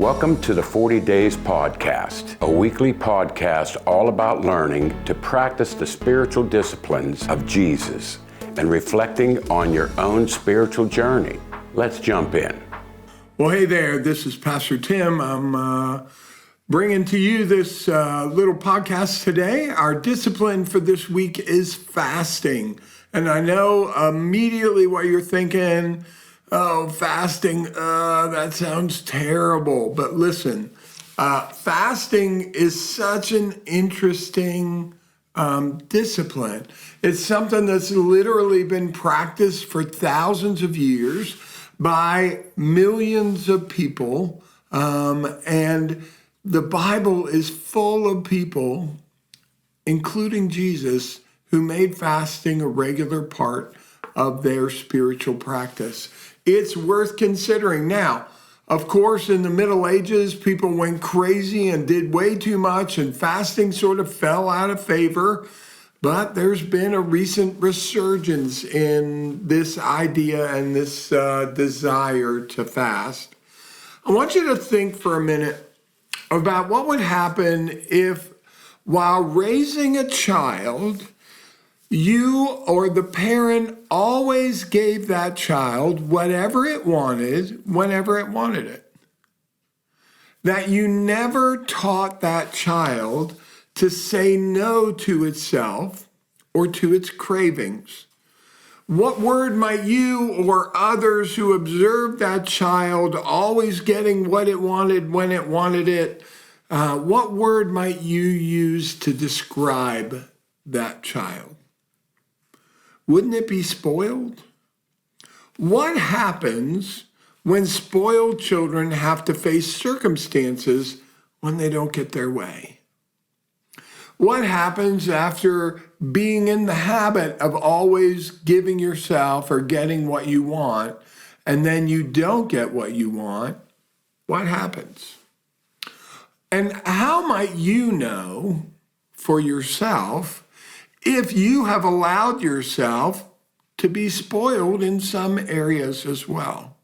Welcome to the 40 Days Podcast, a weekly podcast all about learning to practice the spiritual disciplines of Jesus and reflecting on your own spiritual journey. Let's jump in. Well, hey there, this is Pastor Tim. I'm bringing to you this little podcast today. Our discipline for this week is fasting. And I know immediately what you're thinking. Oh, fasting, that sounds terrible. But listen, fasting is such an interesting discipline. It's something that's literally been practiced for thousands of years by millions of people. And the Bible is full of people, including Jesus, who made fasting a regular part of their spiritual practice. It's worth considering. Now, of course, in the Middle Ages, people went crazy and did way too much, and fasting sort of fell out of favor. But there's been a recent resurgence in this idea and this desire to fast. I want you to think for a minute about what would happen if, while raising a child, you or the parent always gave that child whatever it wanted, whenever it wanted it. That you never taught that child to say no to itself or to its cravings. What word might you or others who observed that child always getting what it wanted when it wanted it, what word might you use to describe that child? Wouldn't it be spoiled? What happens when spoiled children have to face circumstances when they don't get their way? What happens after being in the habit of always giving yourself or getting what you want, and then you don't get what you want? What happens? And how might you know for yourself if you have allowed yourself to be spoiled in some areas as well?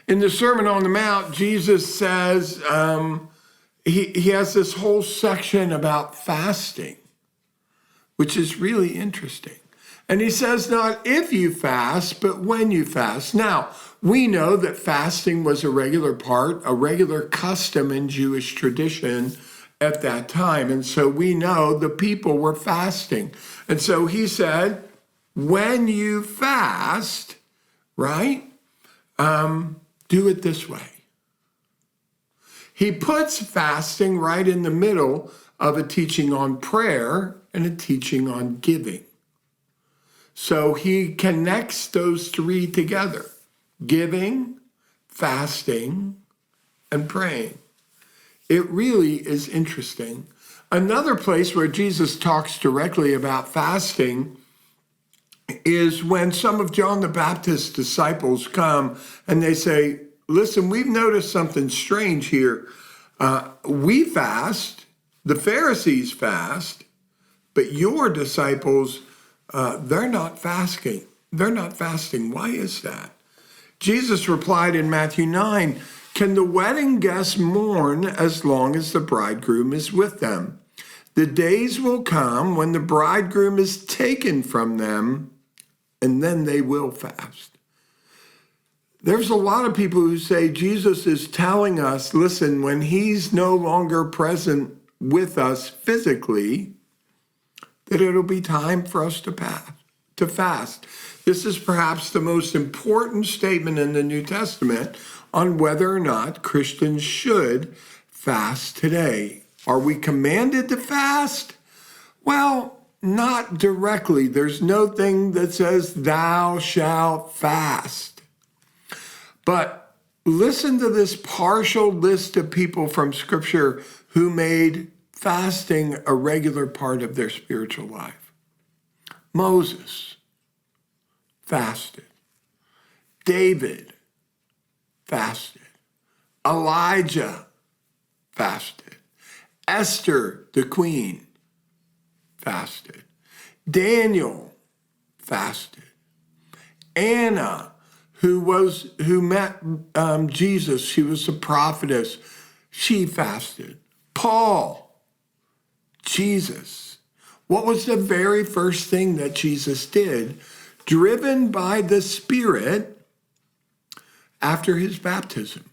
In the Sermon on the Mount, Jesus says, he has this whole section about fasting, which is really interesting. And he says not if you fast, but when you fast. Now, we know that fasting was a regular part, a regular custom in Jewish tradition at that time. And so we know the people were fasting. And so he said, when you fast, right, do it this way. He puts fasting right in the middle of a teaching on prayer and a teaching on giving. So he connects those three together: giving, fasting, and praying. It really is interesting. Another place where Jesus talks directly about fasting is when some of John the Baptist's disciples come and they say, listen, we've noticed something strange here. We fast, the Pharisees fast, but your disciples, they're not fasting. They're not fasting. Why is that? Jesus replied in Matthew 9, can the wedding guests mourn as long as the bridegroom is with them? The days will come when the bridegroom is taken from them, and then they will fast. There's a lot of people who say Jesus is telling us, listen, when he's no longer present with us physically, that it'll be time for us to fast. This is perhaps the most important statement in the New Testament on whether or not Christians should fast today. Are we commanded to fast? Well, not directly. There's no thing that says thou shalt fast. But listen to this partial list of people from Scripture who made fasting a regular part of their spiritual life. Moses fasted. David fasted. Elijah fasted. Esther, the queen, fasted. Daniel fasted. Anna, who met Jesus. She was a prophetess. She fasted. Paul, Jesus. What was the very first thing that Jesus did? Driven by the Spirit after his baptism,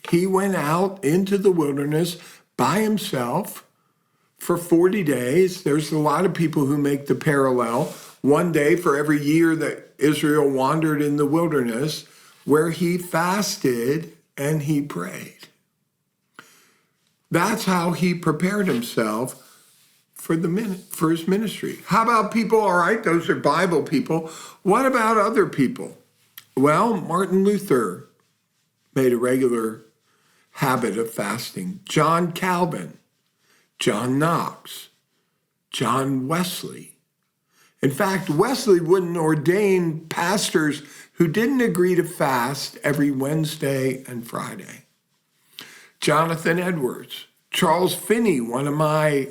he went out into the wilderness by himself for 40 days. There's a lot of people who make the parallel. One day for every year that Israel wandered in the wilderness, where he fasted and he prayed. That's how he prepared himself for his ministry. How about people? All right, those are Bible people. What about other people? Well, Martin Luther made a regular habit of fasting. John Calvin, John Knox, John Wesley. In fact, Wesley wouldn't ordain pastors who didn't agree to fast every Wednesday and Friday. Jonathan Edwards, Charles Finney, one of my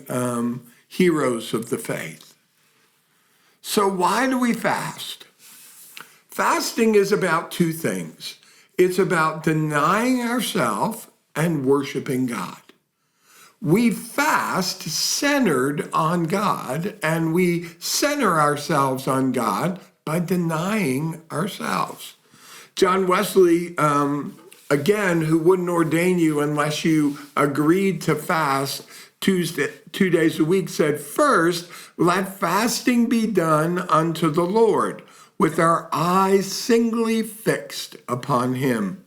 heroes of the faith. So why do we fast? Fasting is about two things. It's about denying ourselves and worshiping God. We fast centered on God, and we center ourselves on God by denying ourselves. John Wesley, again, who wouldn't ordain you unless you agreed to fast 2 days a week, said, "First, let fasting be done unto the Lord, with our eyes singly fixed upon him.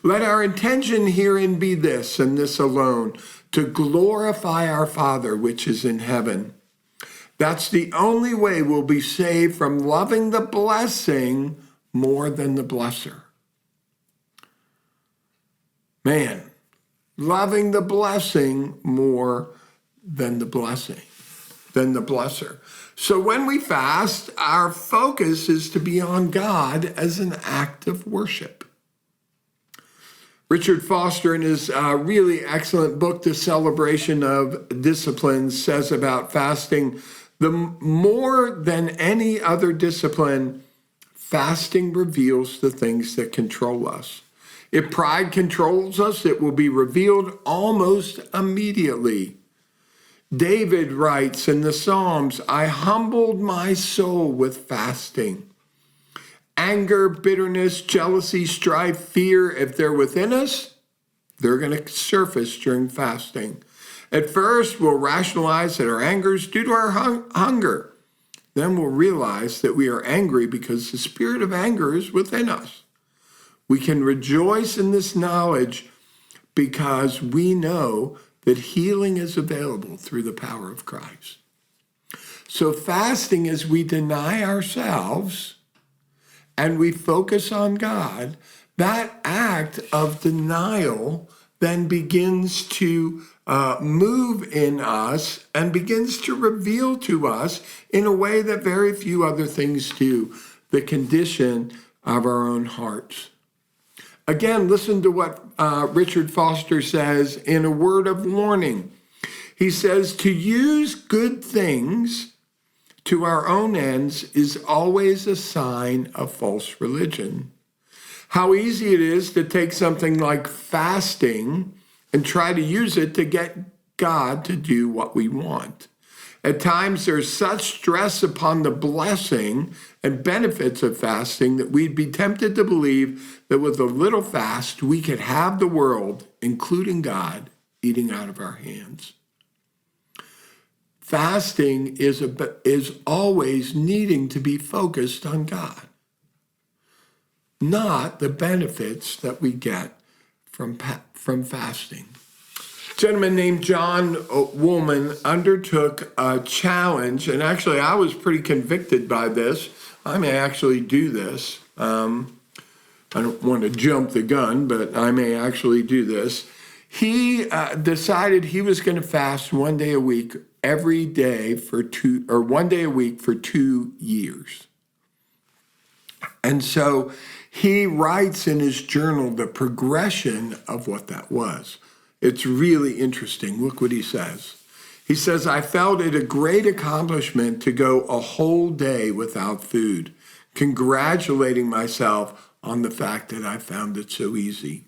Let our intention herein be this, and this alone, to glorify our Father which is in heaven." That's the only way we'll be saved from loving the blessing more than the blesser. Man, loving the blessing more than the blesser. So when we fast, our focus is to be on God as an act of worship. Richard Foster, in his really excellent book, The Celebration of Disciplines, says about fasting, the more than any other discipline, fasting reveals the things that control us. If pride controls us, it will be revealed almost immediately. David writes in the Psalms, "I humbled my soul with fasting." Anger, bitterness, jealousy, strife, fear, if they're within us, they're going to surface during fasting. At first, we'll rationalize that our anger is due to our hunger. Then we'll realize that we are angry because the spirit of anger is within us. We can rejoice in this knowledge because we know that healing is available through the power of Christ. So fasting, as we deny ourselves and we focus on God, that act of denial then begins to move in us and begins to reveal to us in a way that very few other things do, the condition of our own hearts. Again, listen to what Richard Foster says in a word of warning. He says, to use good things to our own ends is always a sign of false religion. How easy it is to take something like fasting and try to use it to get God to do what we want. At times, there's such stress upon the blessing and benefits of fasting that we'd be tempted to believe that with a little fast, we could have the world, including God, eating out of our hands. Fasting is always needing to be focused on God, not the benefits that we get from fasting. A gentleman named John Woolman undertook a challenge, and actually I was pretty convicted by this. I may actually do this. I don't want to jump the gun, but I may actually do this. He decided he was going to fast one day a week every day for 1 day a week for 2 years. And so he writes in his journal the progression of what that was. It's really interesting. Look what he says. He says, I felt it a great accomplishment to go a whole day without food, congratulating myself on the fact that I found it so easy.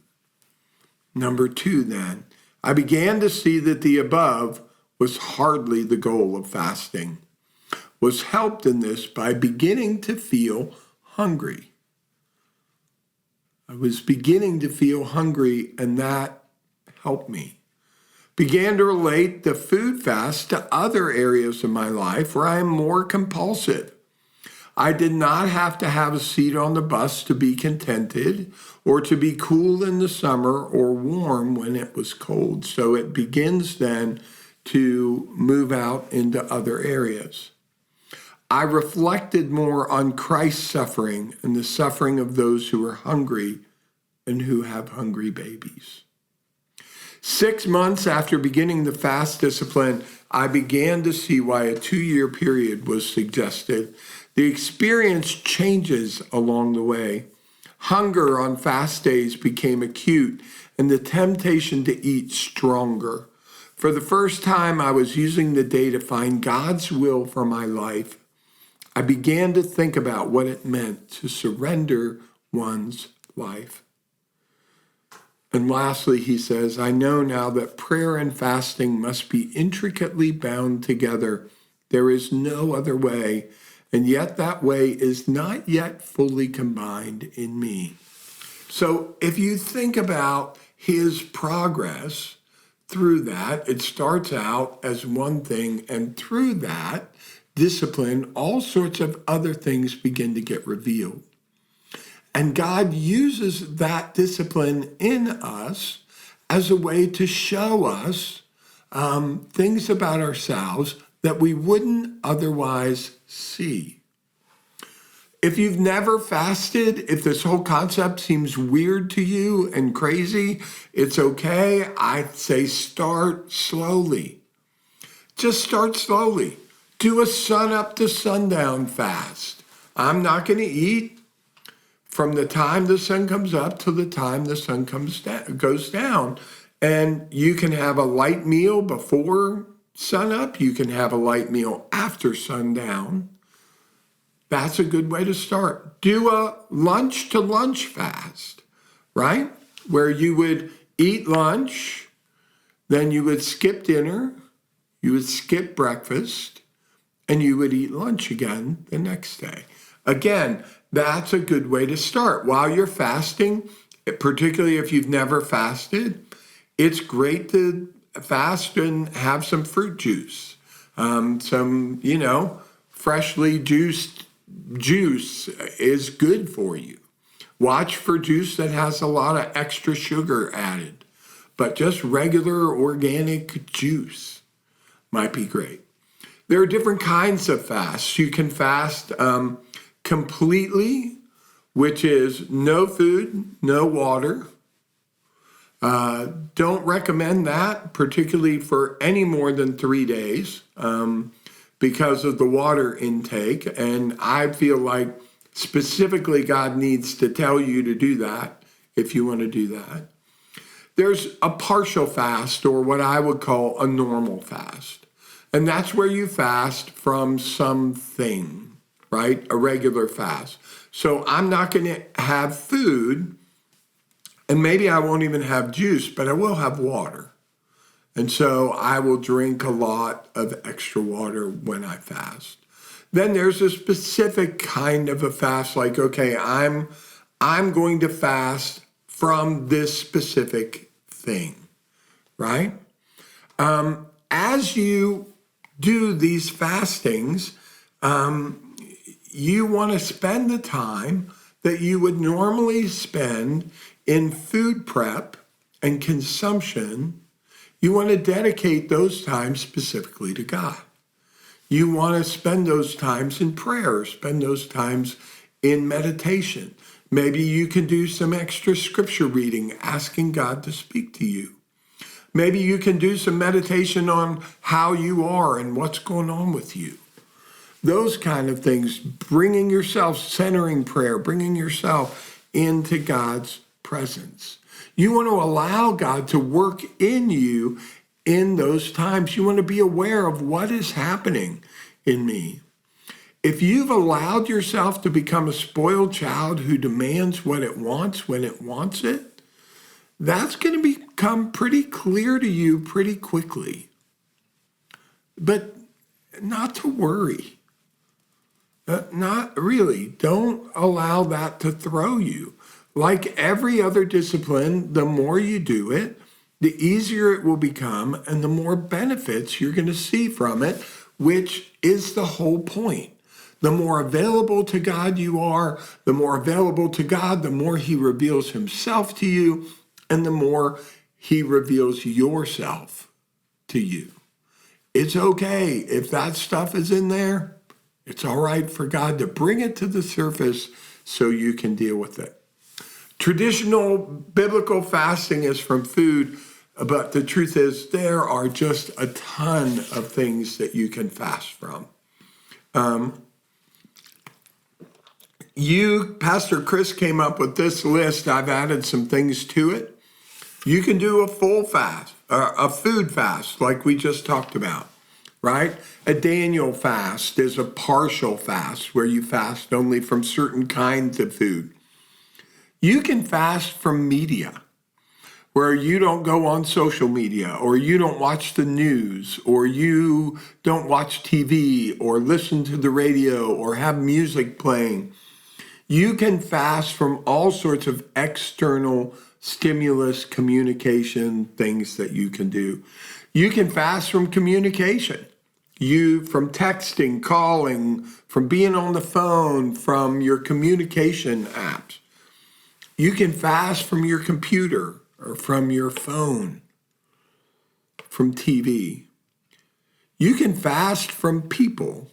Number 2, then, I began to see that the above was hardly the goal of fasting. Was helped in this by beginning to feel hungry. I was beginning to feel hungry, and that helped me. Began to relate the food fast to other areas of my life where I am more compulsive. I did not have to have a seat on the bus to be contented or to be cool in the summer or warm when it was cold. So it begins then to move out into other areas. I reflected more on Christ's suffering and the suffering of those who are hungry and who have hungry babies. 6 months after beginning the fast discipline, I began to see why a 2-year period was suggested. The experience changes along the way. Hunger on fast days became acute and the temptation to eat stronger. For the first time, I was using the day to find God's will for my life. I began to think about what it meant to surrender one's life. And lastly, he says, I know now that prayer and fasting must be intricately bound together. There is no other way, and yet that way is not yet fully combined in me. So if you think about his progress through that, it starts out as one thing, and through that discipline, all sorts of other things begin to get revealed. And God uses that discipline in us as a way to show us things about ourselves that we wouldn't otherwise see. If you've never fasted, if this whole concept seems weird to you and crazy, it's okay. I'd say start slowly. Just start slowly. Do a sun up to sundown fast. I'm not going to eat from the time the sun comes up to the time the sun goes down. And you can have a light meal before sunup. You can have a light meal after sundown. That's a good way to start. Do a lunch to lunch fast, right? Where you would eat lunch, then you would skip dinner, you would skip breakfast, and you would eat lunch again the next day. Again, that's a good way to start. While you're fasting, particularly if you've never fasted, it's great to fast and have some fruit juice. Freshly juiced juice is good for you. Watch for juice that has a lot of extra sugar added, but just regular organic juice might be great. There are different kinds of fasts. You can fast completely, which is no food, no water. Don't recommend that, particularly for any more than 3 days because of the water intake. And I feel like specifically God needs to tell you to do that if you want to do that. There's a partial fast, or what I would call a normal fast. And that's where you fast from something, right? A regular fast. So I'm not going to have food, and maybe I won't even have juice, but I will have water. And so I will drink a lot of extra water when I fast. Then there's a specific kind of a fast, like, okay, I'm going to fast from this specific thing, right? As you do these fastings, you want to spend the time that you would normally spend in food prep and consumption. You want to dedicate those times specifically to God. You want to spend those times in prayer, spend those times in meditation. Maybe you can do some extra scripture reading, asking God to speak to you. Maybe you can do some meditation on how you are and what's going on with you. Those kind of things, bringing yourself, centering prayer, bringing yourself into God's presence. You want to allow God to work in you in those times. You want to be aware of what is happening in me. If you've allowed yourself to become a spoiled child who demands what it wants when it wants it, that's going to become pretty clear to you pretty quickly. But not to worry. Not really. Don't allow that to throw you. Like every other discipline, the more you do it, the easier it will become and the more benefits you're going to see from it, which is the whole point. The more available to God you are, the more available to God, the more he reveals himself to you, and the more he reveals yourself to you. It's okay if that stuff is in there. It's all right for God to bring it to the surface so you can deal with it. Traditional biblical fasting is from food, but the truth is there are just a ton of things that you can fast from. Pastor Chris came up with this list. I've added some things to it. You can do a full fast, a food fast, like we just talked about, right? A Daniel fast is a partial fast where you fast only from certain kinds of food. You can fast from media, where you don't go on social media, or you don't watch the news, or you don't watch TV, or listen to the radio, or have music playing. You can fast from all sorts of external stimulus, communication, things that you can do. You can fast from communication. From texting, calling, from being on the phone, from your communication apps. You can fast from your computer or from your phone, from TV. You can fast from people.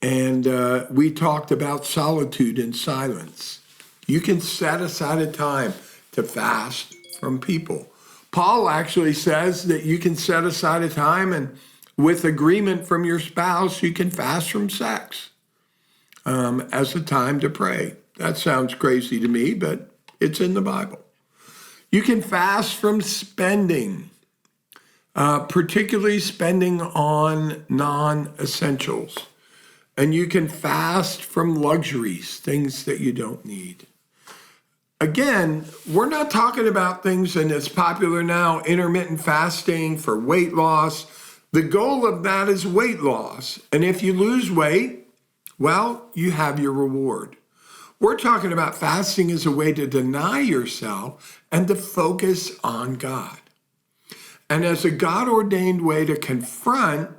And we talked about solitude and silence. You can set aside a time to fast from people. Paul actually says that you can set aside a time and with agreement from your spouse, you can fast from sex as a time to pray. That sounds crazy to me, but it's in the Bible. You can fast from spending, particularly spending on non-essentials. And you can fast from luxuries, things that you don't need. Again, we're not talking about things, and it's popular now, intermittent fasting for weight loss. The goal of that is weight loss. And if you lose weight, well, you have your reward. We're talking about fasting as a way to deny yourself and to focus on God. And as a God-ordained way to confront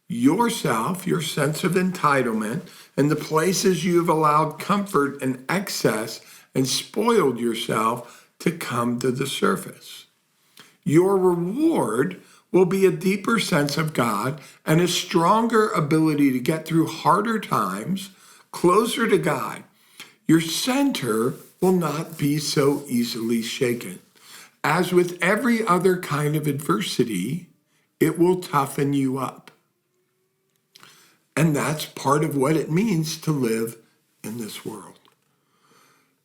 yourself, your sense of entitlement, and the places you've allowed comfort and excess and spoiled yourself to come to the surface. Your reward will be a deeper sense of God and a stronger ability to get through harder times, closer to God. Your center will not be so easily shaken. As with every other kind of adversity, it will toughen you up. And that's part of what it means to live in this world.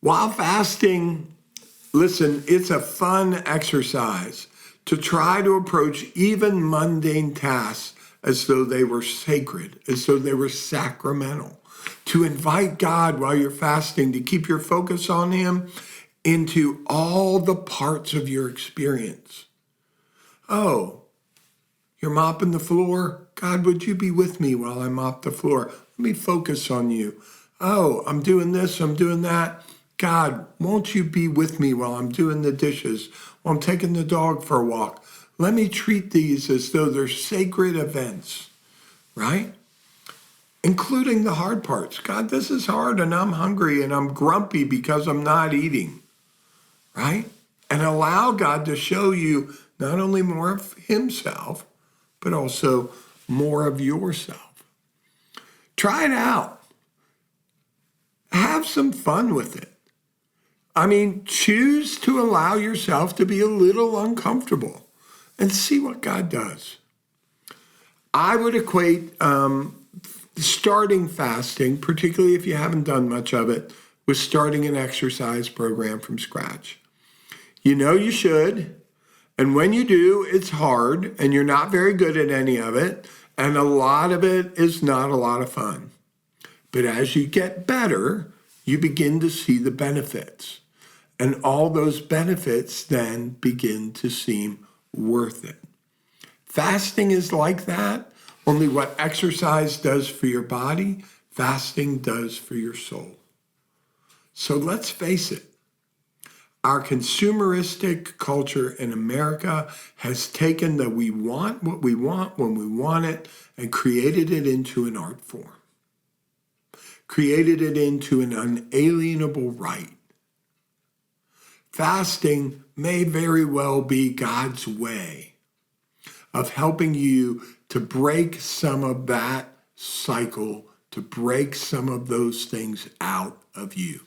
While fasting, listen, it's a fun exercise to try to approach even mundane tasks as though they were sacred, as though they were sacramental. To invite God while you're fasting, to keep your focus on him into all the parts of your experience. Oh, you're mopping the floor? God, would you be with me while I mop the floor? Let me focus on you. Oh, I'm doing this, I'm doing that. God, won't you be with me while I'm doing the dishes, while I'm taking the dog for a walk? Let me treat these as though they're sacred events, right? Including the hard parts. God, this is hard and I'm hungry and I'm grumpy because I'm not eating, right? And allow God to show you not only more of himself, but also more of yourself. Try it out. Have some fun with it. I mean, choose to allow yourself to be a little uncomfortable and see what God does. I would equate starting fasting, particularly if you haven't done much of it, with starting an exercise program from scratch. You know you should, and when you do, it's hard, and you're not very good at any of it, And a lot of it is not a lot of fun. But as you get better, you begin to see the benefits. And all those benefits then begin to seem worth it. Fasting is like that. Only what exercise does for your body, fasting does for your soul. So let's face it. Our consumeristic culture in America has taken that we want what we want when we want it and created it into an art form. Created it into an unalienable right. Fasting may very well be God's way of helping you to break some of that cycle, to break some of those things out of you.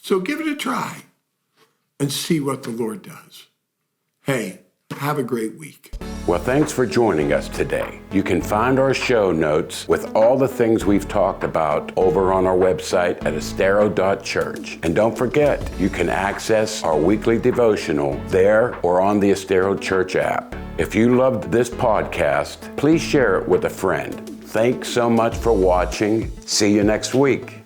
So give it a try and see what the Lord does. Hey, have a great week. Well, thanks for joining us today. You can find our show notes with all the things we've talked about over on our website at estero.church. And don't forget, you can access our weekly devotional there or on the Estero Church app. If you loved this podcast, please share it with a friend. Thanks so much for watching. See you next week.